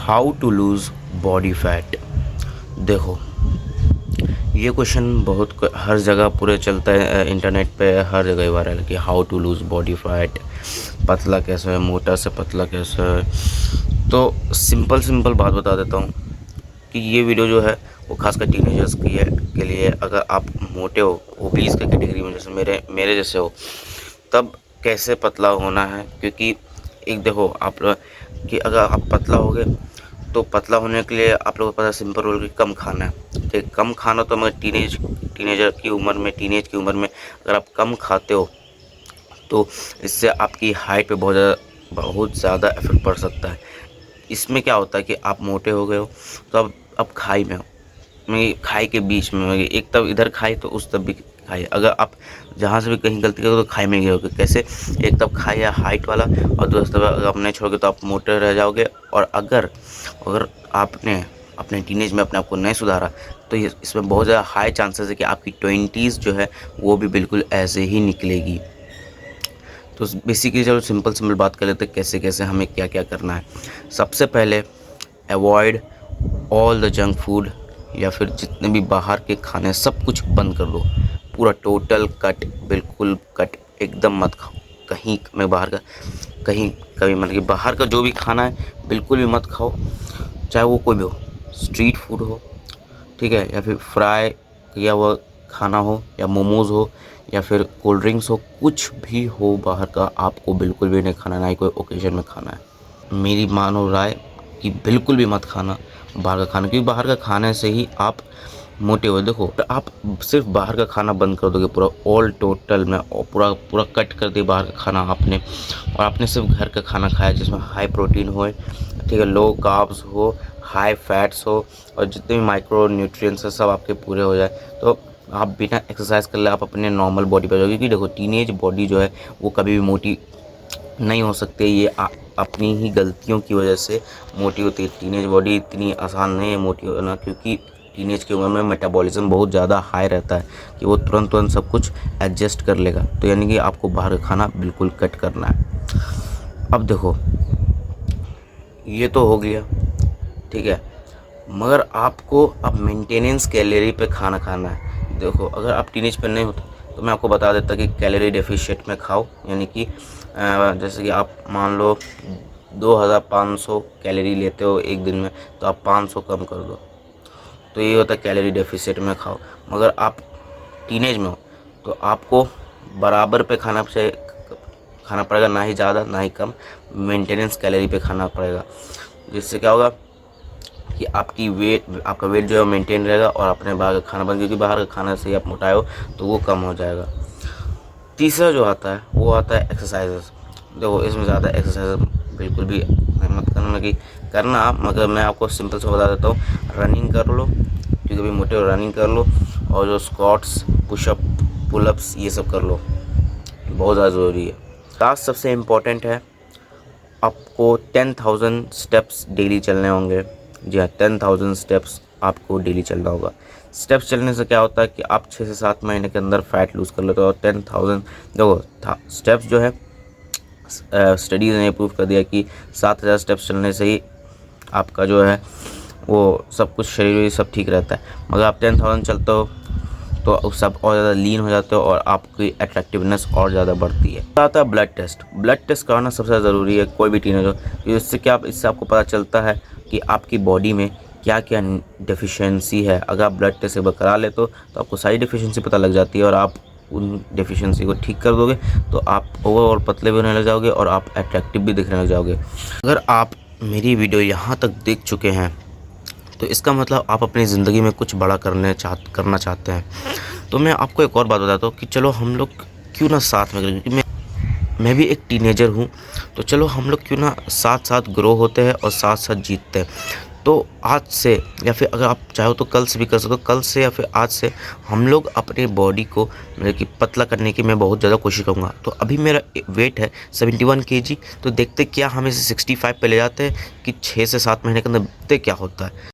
How to lose body fat. देखो, ये question हर जगह पूरे चलता है, इंटरनेट पे हर जगह वायरल है कि how to lose body fat, पतला कैसे है, मोटा से पतला कैसे है। तो सिंपल सिंपल बात बता देता हूँ कि ये वीडियो जो है वो खासकर टीनेजर्स के लिए। अगर आप मोटे हो, ओबीस के कैटेगरी में, जैसे मेरे जैसे हो, तब कैसे पतला होना है। क्योंकि एक देखो आप कि अगर आप पतला होगे तो पतला होने के लिए आप लोगों को पता सिंपल रूल कि कम खाना है। ठीक, कम खाना तो मगर टीनेज की उम्र में अगर आप कम खाते हो तो इससे आपकी हाइट पे बहुत ज़्यादा इफेक्ट पड़ सकता है। इसमें क्या होता है कि आप मोटे हो गए हो तो अब खाई में हो, मैं खाई के बीच में होगी, एक तब इधर खाई तो उस तब भी खाई। अगर आप जहाँ से भी कहीं गलती करोगे तो खाई में गए होगे। कैसे? एक तब खाई है हाइट वाला और दूसरा तब अगर आप नहीं छोड़ोगे तो आप मोटे रह जाओगे। और अगर अगर आपने अपने टीनेज में अपने आप को नहीं सुधारा तो इसमें बहुत ज़्यादा हाई चांसेस है कि आपकी 20s जो है वो भी बिल्कुल ऐसे ही निकलेगी। तो बेसिकली चलो सिंपल बात कर लेते हैं कैसे कैसे हमें क्या क्या करना है। सबसे पहले avoid all the junk food, या फिर जितने भी बाहर के खाने सब कुछ बंद कर दो, पूरा टोटल कट, बिल्कुल कट, एकदम मत खाओ। कहीं मैं बाहर का कहीं कभी मतलब कि बाहर का जो भी खाना है बिल्कुल भी मत खाओ, चाहे वो कोई भी हो, स्ट्रीट फूड हो, ठीक है, या फिर फ्राई किया हुआ खाना हो, या मोमोज़ हो, या फिर कोल्ड ड्रिंक्स हो, कुछ भी हो बाहर का आपको बिल्कुल भी नहीं खाना, ना ही कोई ओकेजन में खाना है। मेरी मानो राय कि बिल्कुल भी मत खाना बाहर का खाना, क्योंकि बाहर का खाने से ही आप मोटे हो। देखो, आप सिर्फ बाहर का खाना बंद कर दोगे, पूरा ऑल टोटल में पूरा पूरा कट कर दिया बाहर का खाना आपने, और आपने सिर्फ घर का खाना खाया जिसमें हाई प्रोटीन हो, ठीक है, लो कार्ब्स हो, हाई फैट्स हो, और जितने भी माइक्रो न्यूट्रिएंट्स है सब आपके पूरे हो जाए, तो आप बिना एक्सरसाइज कर ले आप अपने नॉर्मल बॉडी पर जाओगे। क्योंकि देखो, टीनेज बॉडी जो है वो कभी भी मोटी नहीं हो सकती। ये अपनी ही गलतियों की वजह से मोटी होती है। टीनेज बॉडी इतनी आसान नहीं है मोटी होना, क्योंकि टीनेज की उम्र में मेटाबॉलिज्म बहुत ज़्यादा हाई रहता है कि वो तुरंत तुरंत सब कुछ एडजस्ट कर लेगा। तो यानी कि आपको बाहर का खाना बिल्कुल कट करना है। अब देखो, ये तो हो गया, ठीक है, मगर आपको अब मेंटेनेंस कैलोरी पे खाना खाना है। देखो, अगर आप टीनेज पे नहीं होते तो मैं आपको बता देता कि कैलोरी डेफिशिएंट में खाओ, यानी कि जैसे कि आप मान लो 2500 कैलोरी लेते हो एक दिन में, तो आप 500 कम कर दो, तो ये होता है कैलोरी डेफिशिएंट में खाओ। मगर आप टीनेज में हो तो आपको बराबर पे खाना पड़ेगा, ना ही ज़्यादा ना ही कम, मेंटेनेंस कैलोरी पे खाना पड़ेगा। जिससे क्या होगा कि आपका वेट जो है मेंटेन रहेगा, और अपने बाहर का खाना बंद, क्योंकि बाहर का खाना से आप मोटाए हो तो वो कम हो जाएगा। तीसरा जो आता है वो आता है एक्सरसाइजेस। देखो, इसमें ज़्यादा एक्सरसाइज बिल्कुल भी मत करना कि करना, मगर मैं आपको सिंपल से बता देता हूँ, रनिंग कर लो, क्योंकि अभी मोटे हो, रनिंग कर लो, और जो स्क्वाट्स, पुशअप, पुलअप्स, ये सब कर लो, बहुत ज़्यादा ज़रूरी है। लास्ट सबसे इम्पोर्टेंट है, आपको 10,000 स्टेप्स डेली चलने होंगे। जी हाँ, 10,000 स्टेप्स आपको डेली चलना होगा। स्टेप्स चलने से क्या होता है कि आप 6 से 7 महीने के अंदर फैट लूज़ कर लेते हो। और 10,000 देखो, स्टेप्स जो है स्टडीज़ ने प्रूव कर दिया कि 7,000 स्टेप्स चलने से ही आपका जो है वो सब कुछ, शरीर सब ठीक रहता है। मगर आप 10,000 चलते हो तो सब और ज़्यादा लीन हो जाते हो, और आपकी अट्रैक्टिवनेस और ज़्यादा बढ़ती है। आता है ब्लड टेस्ट। ब्लड टेस्ट कराना सबसे ज़्यादा ज़रूरी है, कोई भी टीनेजर हो। इससे आपको पता चलता है कि आपकी बॉडी में क्या क्या डेफिशिएंसी है। अगर आप ब्लड टेस्ट एक बार करा ले तो आपको सारी डेफिशिएंसी पता लग जाती है, और आप उन डेफिशिएंसी को ठीक कर दोगे तो आप ओवरऑल पतले भी होने लग जाओगे, और आप अट्रैक्टिव भी दिखने लग जाओगे। अगर आप मेरी वीडियो यहाँ तक देख चुके हैं तो इसका मतलब आप अपनी ज़िंदगी में कुछ बड़ा करना चाहते हैं। तो मैं आपको एक और बात बताता हूँ कि चलो हम लोग क्यों ना साथ में करें, क्योंकि मैं भी एक टीनेजर हूँ, तो चलो हम लोग क्यों ना साथ साथ ग्रो होते हैं और साथ साथ जीतते हैं। तो आज से, या फिर अगर आप चाहो तो कल से भी कर सकते हो, कल से या फिर आज से हम लोग अपने बॉडी को मतलब कि पतला करने की मैं बहुत ज़्यादा कोशिश करूँगा। तो अभी मेरा वेट है 71 kg, तो देखते क्या हम इसे 65 पे ले जाते हैं कि 6 से 7 महीने के अंदर देखते क्या होता है।